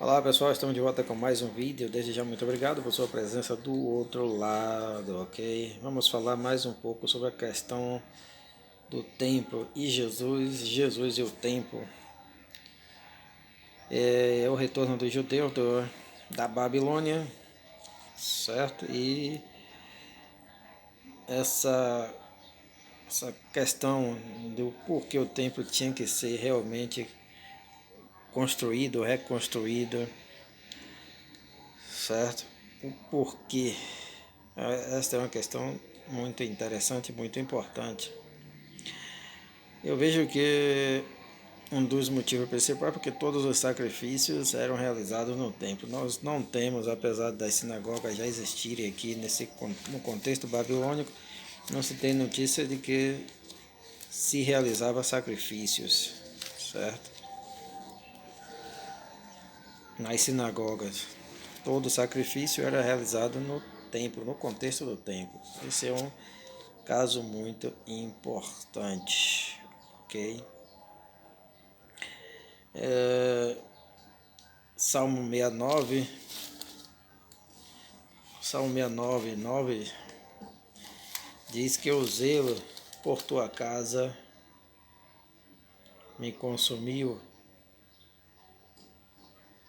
Olá pessoal, estamos de volta com mais um vídeo. Desde já muito obrigado por sua presença do outro lado, ok? Vamos falar mais um pouco sobre a questão do templo e Jesus e o templo. É o retorno dos judeus da Babilônia, certo? E essa, essa questão do porquê o templo tinha que ser realmente construído, reconstruído, certo? O porquê. Esta é uma questão muito interessante, muito importante. Eu vejo que um dos motivos principais é porque todos os sacrifícios eram realizados no templo. Nós não temos, apesar das sinagogas já existirem aqui no contexto babilônico, não se tem notícia de que se realizava sacrifícios, certo? Nas sinagogas. Todo sacrifício era realizado no templo, no contexto do templo. Esse é um caso muito importante, ok? Salmo 69, Salmo 69, 9 diz que o zelo por tua casa me consumiu,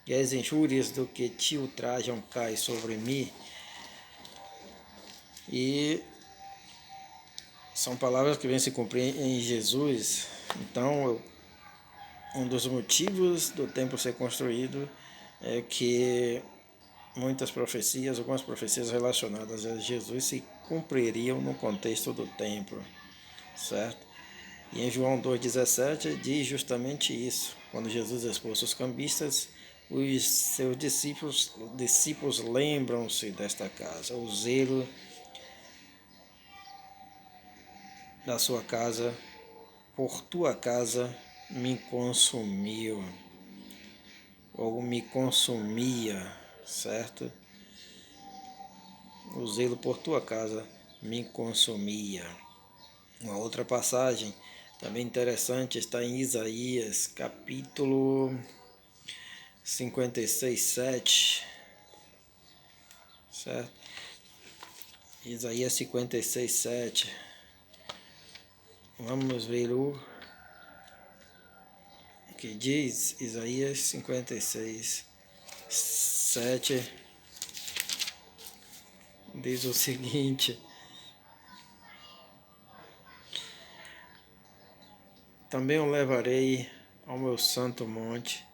e as injúrias do que te ultrajam caem sobre mim. E são palavras que vêm se cumprir em Jesus. Então, um dos motivos do templo ser construído é que algumas profecias relacionadas a Jesus se cumpririam no contexto do templo, certo? E em João 2,17 diz justamente isso. Quando Jesus expulsa os cambistas, os seus discípulos lembram-se desta casa. O zelo da sua casa, por tua casa, me consumiu, ou me consumia, certo? O zelo por tua casa me consumia. Uma outra passagem também interessante está em Isaías, capítulo 56:7, certo? Isaías 56:7. Vamos ver o que diz Isaías 56:7. Diz o seguinte: também o levarei ao meu santo monte,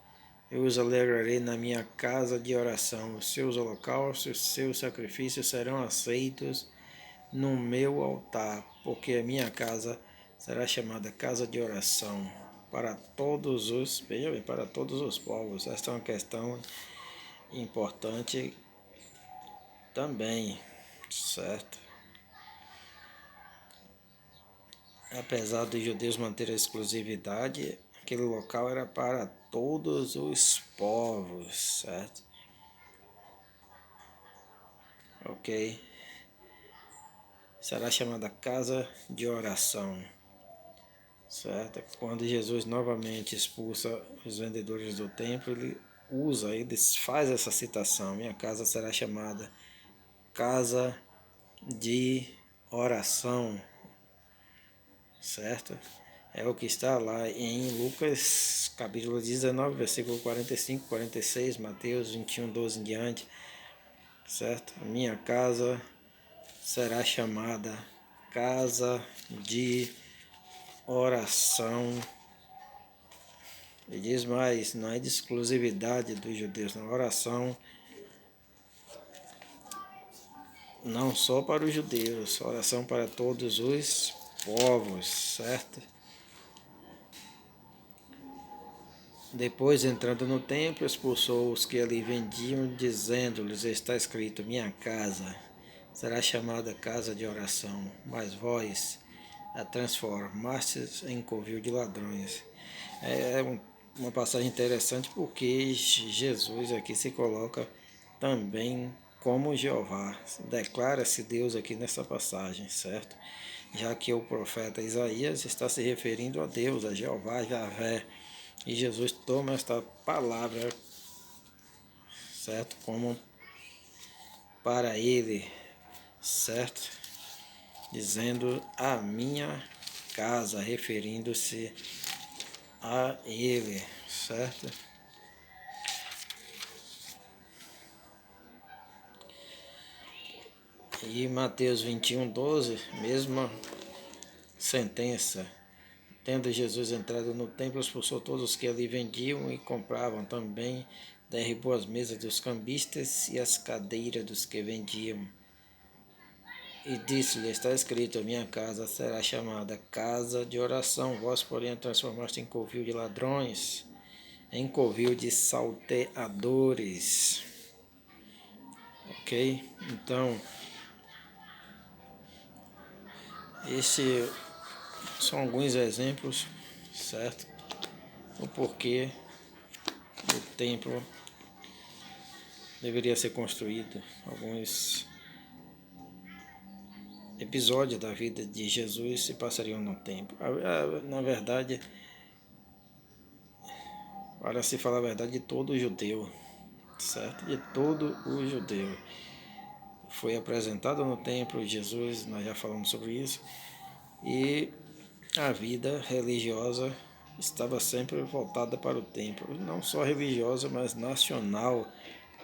eu os alegrarei na minha casa de oração. Os seus holocaustos, seus sacrifícios serão aceitos no meu altar, porque a minha casa será chamada casa de oração para todos os, veja bem, para todos os povos. Esta é uma questão importante também, certo? Apesar dos judeus manterem a exclusividade, aquele local era para todos os povos, certo? Ok? Será chamada casa de oração, certo? Quando Jesus novamente expulsa os vendedores do templo, ele faz essa citação: minha casa será chamada casa de oração, certo? É o que está lá em Lucas capítulo 19, versículo 45, 46, Mateus 21, 12 em diante, certo? Minha casa será chamada casa de oração. E diz mais, não é de exclusividade dos judeus, na oração não só para os judeus, oração para todos os povos, certo? Depois, entrando no templo, expulsou os que ali vendiam, dizendo-lhes: está escrito, minha casa será chamada casa de oração, mas vós a transformastes em covil de ladrões. Uma passagem interessante porque Jesus aqui se coloca também como Jeová. Declara-se Deus aqui nessa passagem, certo? Já que o profeta Isaías está se referindo a Deus, a Jeová, Javé. E Jesus toma esta palavra certo? Como para ele, certo? Dizendo a minha casa, referindo-se a ele, certo? E Mateus 21:12, mesma sentença. Tendo Jesus entrado no templo, expulsou todos os que ali vendiam e compravam. Também derribou as mesas dos cambistas e as cadeiras dos que vendiam. E disse-lhe: está escrito, a minha casa será chamada casa de oração. Vós, porém, a transformaste em covil de ladrões, em covil de salteadores. Ok? Então, esses são alguns exemplos, certo? O porquê o templo deveria ser construído. Alguns episódios da vida de Jesus se passariam no templo. Na verdade, para se falar a verdade, de todo judeu, certo? De todo o judeu. Foi apresentado no templo Jesus, nós já falamos sobre isso, e a vida religiosa estava sempre voltada para o templo, não só religiosa, mas nacional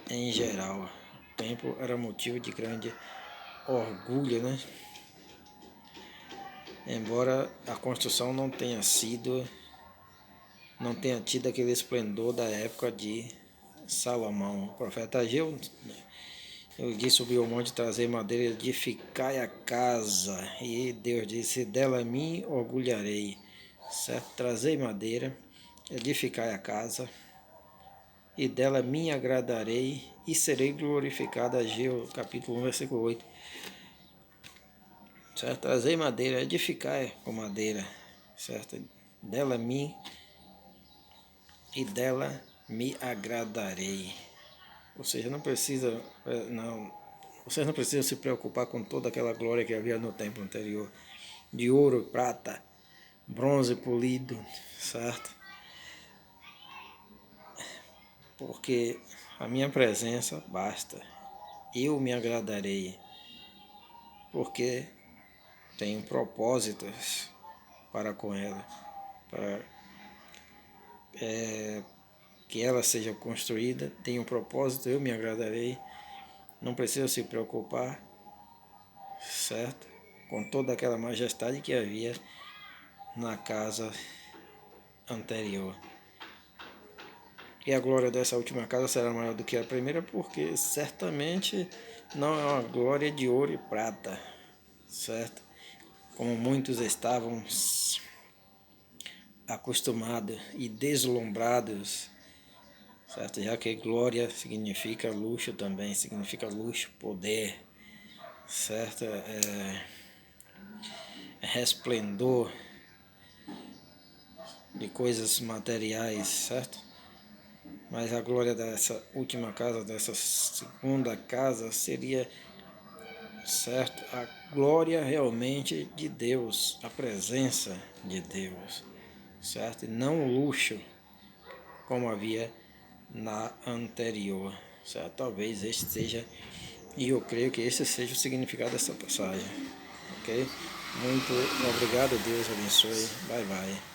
em geral. O templo era motivo de grande orgulho, né? Embora a construção não tenha tido aquele esplendor da época de Salomão. O profeta Ageu, ele disse: subiu ao monte trazer madeira, edificai a casa. E Deus disse: dela me orgulharei. Certo? Trazei madeira, edificai a casa, e dela me agradarei e serei glorificado. Ageu, capítulo 1, versículo 8. Certo? Trazei madeira, edificai com madeira, certo? Dela me agradarei. Ou seja, vocês não precisam se preocupar com toda aquela glória que havia no templo anterior, de ouro, prata, bronze polido, certo? Porque a minha presença basta. Eu me agradarei, porque tenho propósitos para com ela, para que ela seja construída. Tenho um propósito, eu me agradarei. Não precisa se preocupar, certo? Com toda aquela majestade que havia na casa anterior. E a glória dessa última casa será maior do que a primeira, porque certamente não é uma glória de ouro e prata, certo? Como muitos estavam acostumados e deslumbrados, certo? Já que glória significa luxo também, significa luxo, poder, certo? Resplendor de coisas materiais, certo? Mas a glória dessa última casa, dessa segunda casa, seria, certo, a glória realmente de Deus, a presença de Deus, certo? E não o luxo como havia na anterior, certo? Talvez este seja, e eu creio que esse seja o significado dessa passagem, ok? Muito obrigado, Deus abençoe, bye bye.